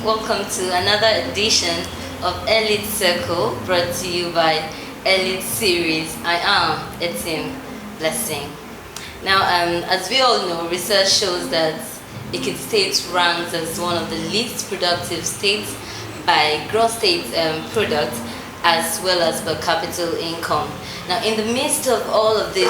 welcome to another edition of Elite Circle brought to you by Elite Series. I am Etienne Blessing. Now, as we all know, research shows that Ekiti State ranks as one of the least productive states by gross state product as well as per capita income. Now, in the midst of all of this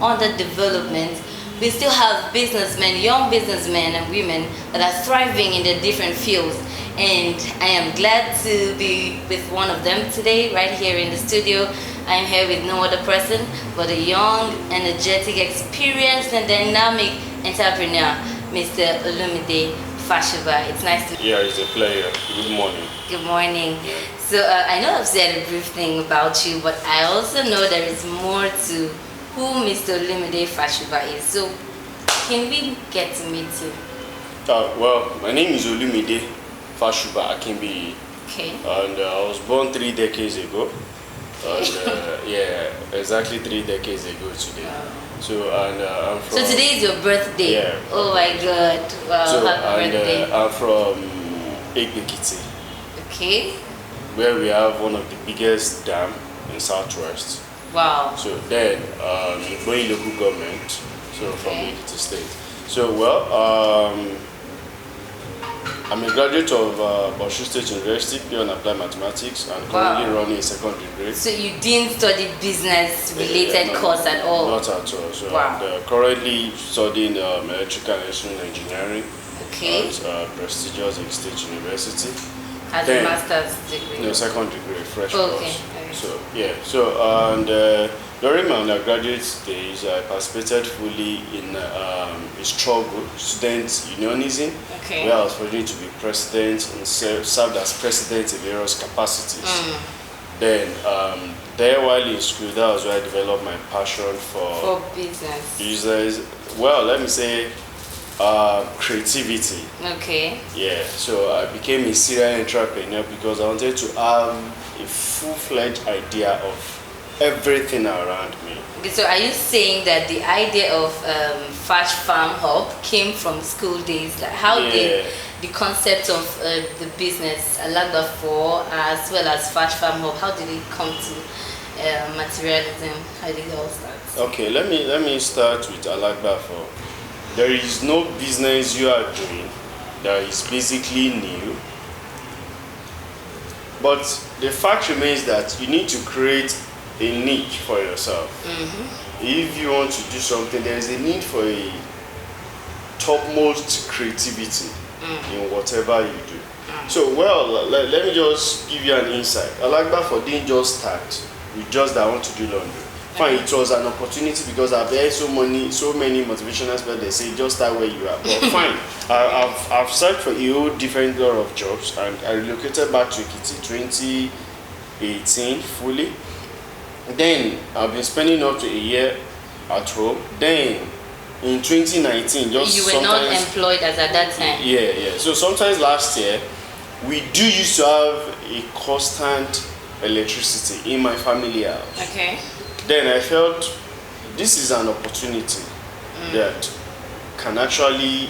underdevelopment, we still have businessmen, young businessmen and women that are thriving in their different fields. And I am glad to be with one of them today, right here in the studio. I am here with no other person but a young, energetic, experienced and dynamic entrepreneur, Mr. Olumide Fashoba. It's nice to... Yeah, it's a pleasure. Good morning. Good morning. So I know I've said a brief thing about you, but I also know there is more to who Mr. Olumide Fashoba is. So can we get to meet you? Well, my name is Olumide Fashoba Akimbi. Okay. And I was born 3 decades ago. And yeah, exactly 3 decades ago today. So I'm from... So today is your birthday? Yeah. Oh my God. Wow, so, happy birthday. I'm from Ekiti. Okay. Where we have one of the biggest dam in Southwest. Wow. So then, going local government, so from Ekiti State. So well, I'm a graduate of Boston State University, pure and applied mathematics, and currently running a second degree. So you didn't study business-related course at all? Not at all. So wow. I'm currently studying electrical and instrument engineering at prestigious Ekiti State University. As a master's degree? No, second degree, fresh okay. course. So yeah, so and during my undergraduate days, I participated fully in a struggle, student unionism, where I was fortunate to be president and served as president in various capacities. Then there while in school, that was where I developed my passion for business. Well, let me say creativity. Okay. Yeah, so I became a serial entrepreneur because I wanted to have a full-fledged idea of everything around me. Okay, so are you saying that the idea of Fash Farm Hub came from school days? Like how did the concept of the business Alagbafo as well as Fash Farm Hub, how did it come to materialism? How did it all start? Okay, let me start with Alagbafo. There is no business you are doing that is basically new. But the fact remains that you need to create a niche for yourself. If you want to do something, there is a need for a topmost creativity in whatever you do. So, well, let me just give you an insight. Alagbafo didn't just start with just that I want to do laundry. Fine, it was an opportunity because I've heard so many motivational people that say just start where you are. But fine, I've searched for a whole different lot of jobs and I relocated back to Ekiti 2018 fully. Then I've been spending up to a year at home. Then in 2019, you were not employed as at that time. Yeah. So sometimes last year we do used to have a constant electricity in my family house. Okay. Then I felt this is an opportunity that can actually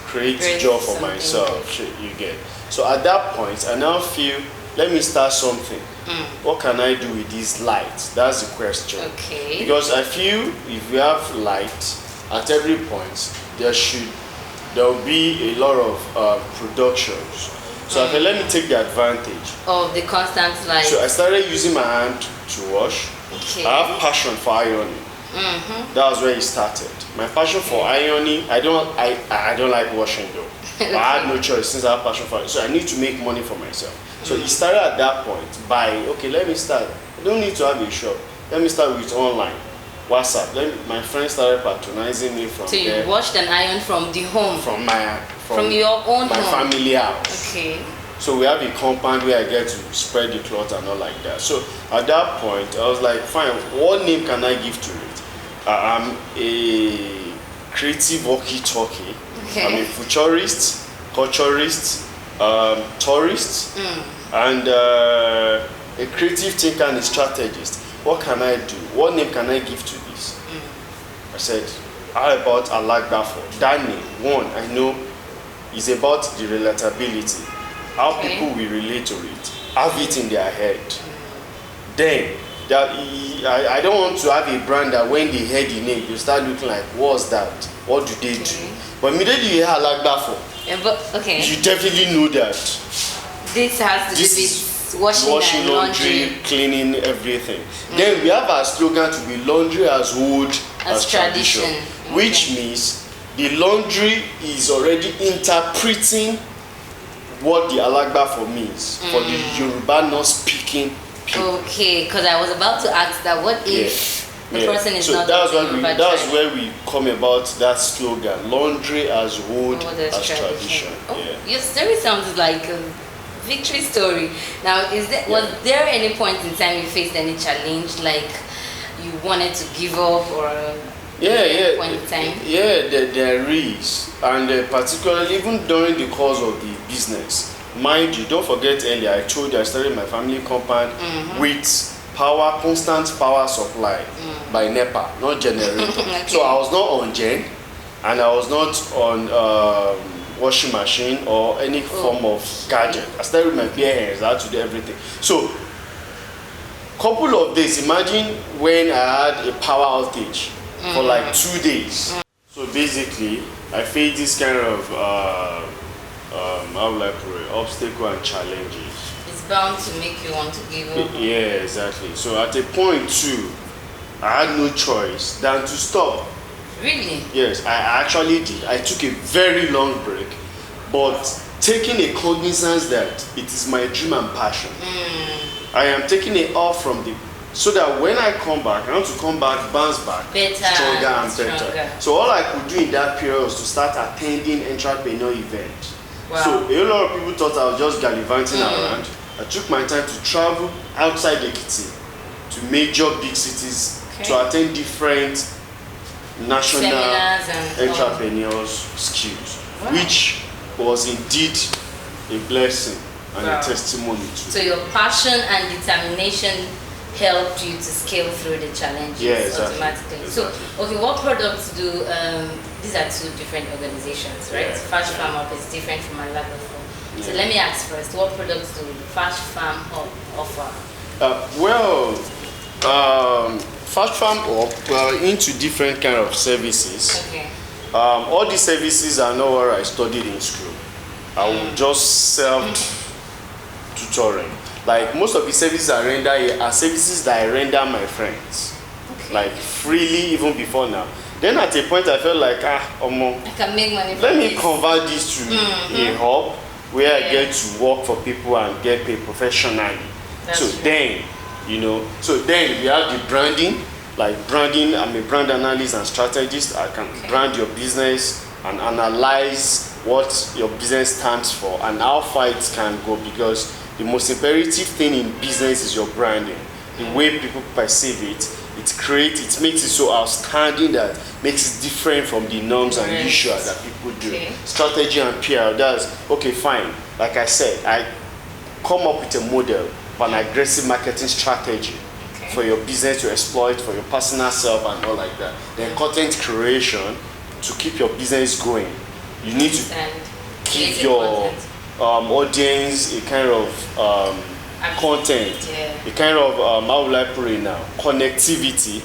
create job for myself. You get. So at that point, I now feel, let me start something. What can I do with this light? That's the question. Okay. Because I feel if we have light at every point, there will be a lot of productions. So I felt, let me take the advantage of the constant light. So I started using my hand to wash. Okay. I have passion for ironing. That was where it started. My passion for ironing, I don't like washing though. But I had no choice since I have passion for it. So I need to make money for myself. So it started at that point by, okay, let me start. I don't need to have a shop. Let me start with online. WhatsApp. My friends started patronizing me from there. So you washed and ironed from the home? From your own my home? family house. Okay. So we have a compound where I get to spread the cloth and all like that. So at that point, I was like, fine, what name can I give to it? I'm a creative walkie-talkie. Okay. I'm a futurist, culturist, tourist, and a creative thinker and a strategist. What can I do? What name can I give to this? I said, how about Alagbafo? That name, one, I know is about the relatability, how people will relate to it, have it in their head. Then that I don't want to have a brand that when they hear the name, you start looking like, what's that? What do they do? But immediately you hear Alagbafo, you definitely know that this has to do with washing and laundry, cleaning, everything. Then we have our slogan to be laundry as old as tradition, which means the laundry is already interpreting what the Alagbafo means for the Yoruba non-speaking people. Okay, because I was about to ask that. What if the person is not? So that's where we come about that slogan: laundry as old as tradition. Your story sounds like a victory story. Now, was there any point in time you faced any challenge, like you wanted to give up, or point in time? There is, and particularly even during the course of the business. Mind you, don't forget earlier I told you I started my family compound with constant power supply by NEPA, not generator. So I was not on gen, and I was not on washing machine or any form of gadget. I started with my bare hands. I had to do everything. So couple of days, imagine when I had a power outage for like 2 days. So basically I faced this kind of how will I put it, obstacle and challenges. It's bound to make you want to give up. Yeah, exactly. So at a point too, I had no choice than to stop. Really? Yes, I actually did. I took a very long break, but taking a cognizance that it is my dream and passion. I am taking it off from so that when I come back, I want to come back, bounce back, better, stronger and better. So all I could do in that period was to start attending entrepreneur events. Wow. So a lot of people thought I was just gallivanting around. I took my time to travel outside Ekiti to major big cities to attend different national entrepreneurs skills, which was indeed a blessing and a testimony to. So your passion and determination helped you to scale through the challenges automatically. So, okay, what products do these are two different organizations, right? Fash Farm Up is different from Alagbafo. So let me ask first, what products do Fash Farm Up offer? Fash Farm Up, we're into different kind of services. Okay. All these services are not what I studied in school. I will just self-tutoring. Like most of the services I render here are services that I render my friends, like freely even before now. Then at a point I felt like I can make money. Let me convert this to a hub where I get to work for people and get paid professionally. Then we have the branding. Like branding, I'm a brand analyst and strategist. I can brand your business and analyze what your business stands for and how far it can go, because the most imperative thing in business is your branding. The way people perceive it, it makes it so outstanding that makes it different from the norms and usual that people do. Strategy and PR, that's fine. Like I said, I come up with a model of an aggressive marketing strategy for your business to exploit for your personal self and all like that. Then content creation to keep your business going. You need to give your audience a kind of content, a kind of how will I put it now, connectivity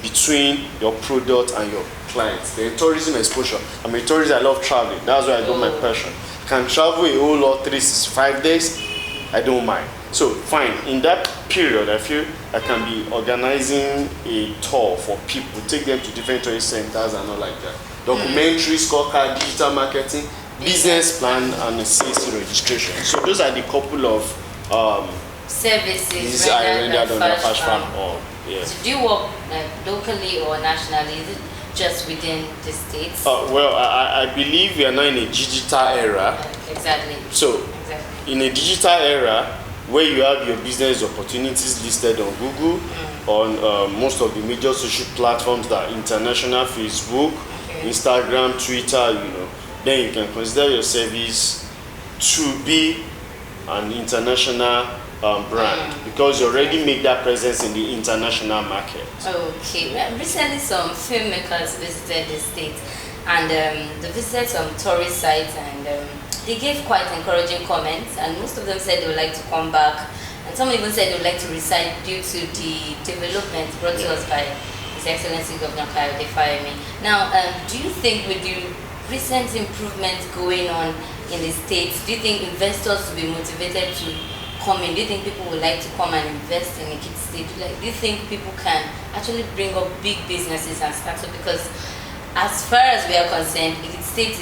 between your product and your clients. The tourism exposure. I'm a tourist, I love traveling. That's why I got my passion. Can travel a whole lot 365 days, I don't mind. So fine, in that period I feel I can be organizing a tour for people, take them to different tourist centers and all like that. Documentary, scorecard, digital marketing, business plan, and a CAC registration. So those are the couple of services I rendered on the Fash Farm. So do you work locally or nationally? Is it just within the states? I believe we are now in a digital era. Exactly. So in a digital era where you have your business opportunities listed on Google, on most of the major social platforms that are international, Facebook, Instagram, Twitter, then you can consider your service to be an international brand because you already make that presence in the international market. Okay. Recently, some filmmakers visited the States and they visited some tourist sites, and they gave quite encouraging comments, and most of them said they would like to come back, and some even said they would like to reside due to the development brought to us by His Excellency Governor Kayode Fayemi. Now, do you think with the recent improvements going on in the states, do you think investors will be motivated to come in? Do you think people would like to come and invest in Ekiti State? Do you think people can actually bring up big businesses and start up? Because as far as we are concerned, Ekiti State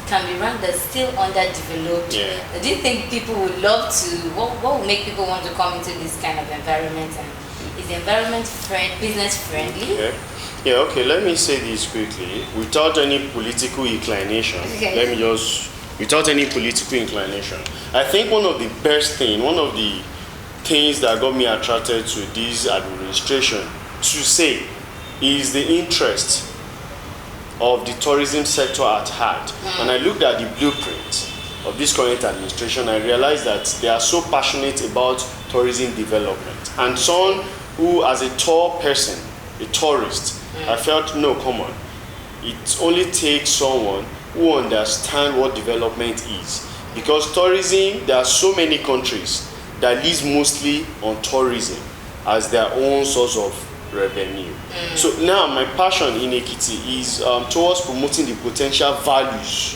can be ranked as still underdeveloped. Yeah. Do you think people would love to? What will make people want to come into this kind of environment? And is the environment business friendly? Yeah, okay, let me say this quickly. Without any political inclination, without any political inclination, I think one of the things that got me attracted to this administration to say is the interest of the tourism sector at heart. When I looked at the blueprint of this current administration, I realized that they are so passionate about tourism development. And someone who, as a tour person, a tourist, I felt, no, come on. It only takes someone who understands what development is. Because tourism, there are so many countries that live mostly on tourism as their own source of revenue. So now my passion in Ekiti is towards promoting the potential values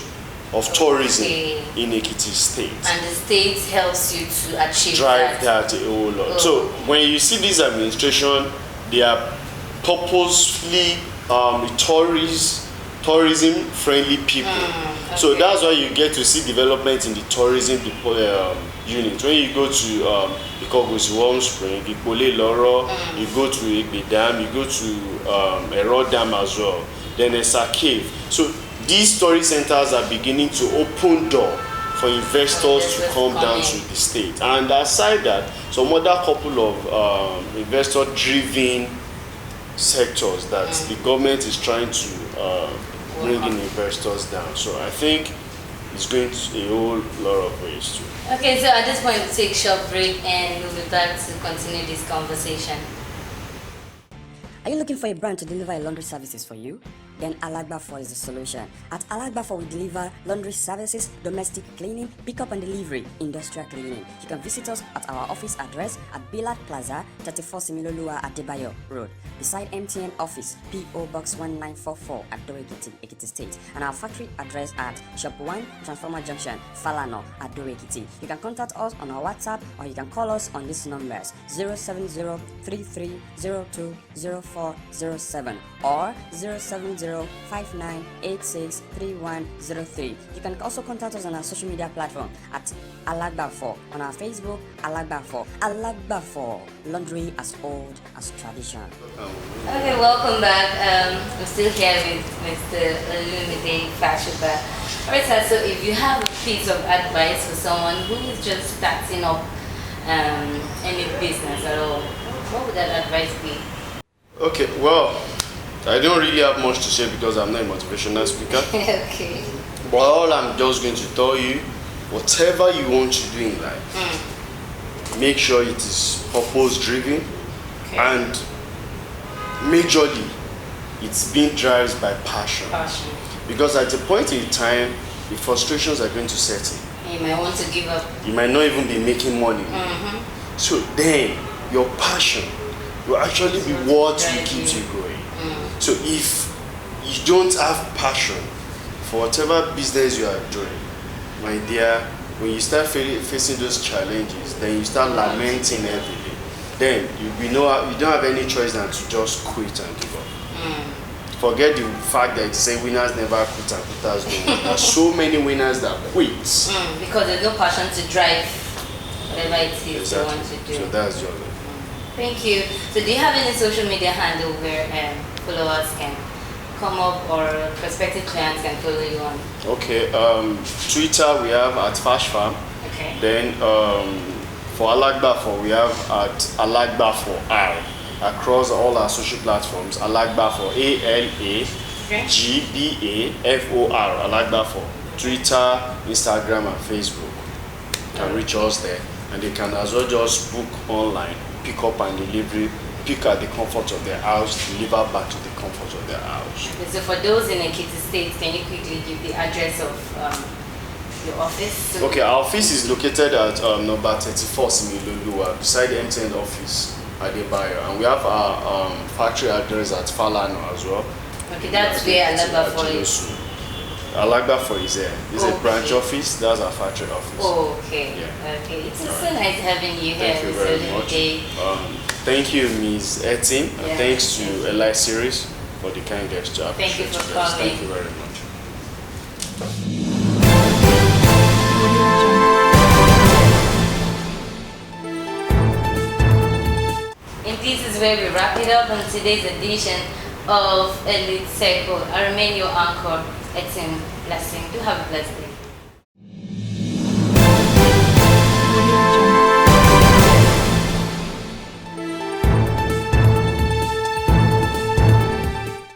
of tourism in Ekiti State. And the state helps you to achieve that a whole lot. So when you see this administration, they are purposefully tourism friendly people. So that's why you get to see development in the tourism unit. When you go to Ikogosi Warm Spring, Ipole Loro, you go to Igbe Dam, you go to Ero Dam as well. Then there's a cave. So these tourist centers are beginning to open door for investors to come down to the state. And aside that, some other couple of investor-driven sectors that the government is trying to bring in investors down. So I think it's going to a whole lot of ways too. Okay, so at this point we'll take a short break and we'll be back to continue this conversation. Are you looking for a brand to deliver laundry services for you? Then Alagbafo is the solution. At Alagbafo, we deliver laundry services, domestic cleaning, pickup and delivery, industrial cleaning. You can visit us at our office address at Billard Plaza, 34 Similolua Adebayo Road, beside MTN office, PO Box 1944 at Doekiti, Ekiti State, and our factory address at Shop 1, Transformer Junction, Falano at Doekiti. You can contact us on our WhatsApp or you can call us on these numbers 070-3302-0407 or 070-5986-3103. You can also contact us on our social media platform at Alagbafo, on our Facebook, Alagbafo. Alagbafo, laundry as old as tradition. Okay, welcome back. I'm still here with Mr. Olumide Fashoba. Alright, sir, so if you have a piece of advice for someone who is just starting up any business at all, what would that advice be? Okay, well, I don't really have much to say because I'm not a motivational speaker. Okay. But all I'm just going to tell you, whatever you want to do in life, make sure it is purpose-driven, and majorly, it's being driven by passion. Because at a point in time, the frustrations are going to set in. You might want to give up. You might not even be making money. So then, your passion will actually be what will keep you going. So if you don't have passion for whatever business you are doing, my dear, when you start facing those challenges, then you start lamenting every day. Then you don't have any choice than to just quit and give up. Forget the fact that say winners never quit and quitters don't win. There are so many winners that quit. Because there's no passion to drive whatever it is you want to do. So that's your life. Thank you. So do you have any social media handle where followers can come up or prospective clients can follow you on? Okay, Twitter we have at FashFarm. Okay. Then for Alagbafo we have at Alagbafo across all our social platforms. Alagbafo, ALAGBAFOR, Alagbafo. Twitter, Instagram, and Facebook. You can reach us there, and they can as well just book online, pick up and delivery pick at the comfort of their house, deliver back to the comfort of their house. Okay, so for those in Ekiti State, can you quickly give the address of your office? So Okay, our office is located at number 34 Similoluwa, beside the MTN office at Debayo, and we have our factory address at Falano as well. okay, that's where Alagbafo is. Alagbafo is there. It's a branch Okay. office. That's our factory office. Oh, okay. Yeah. Okay. It's so nice having you here. Thank you Mr. very much. Olumide. Thank you, Ms. Etin, Yeah. and thanks to Eli Series for the kind gesture. I Thank you appreciate for guys. coming. Thank you very much. And this is where we wrap it up on today's edition of Elite Circle. I remain your anchor, Etin Blessing. Do have a blessed day.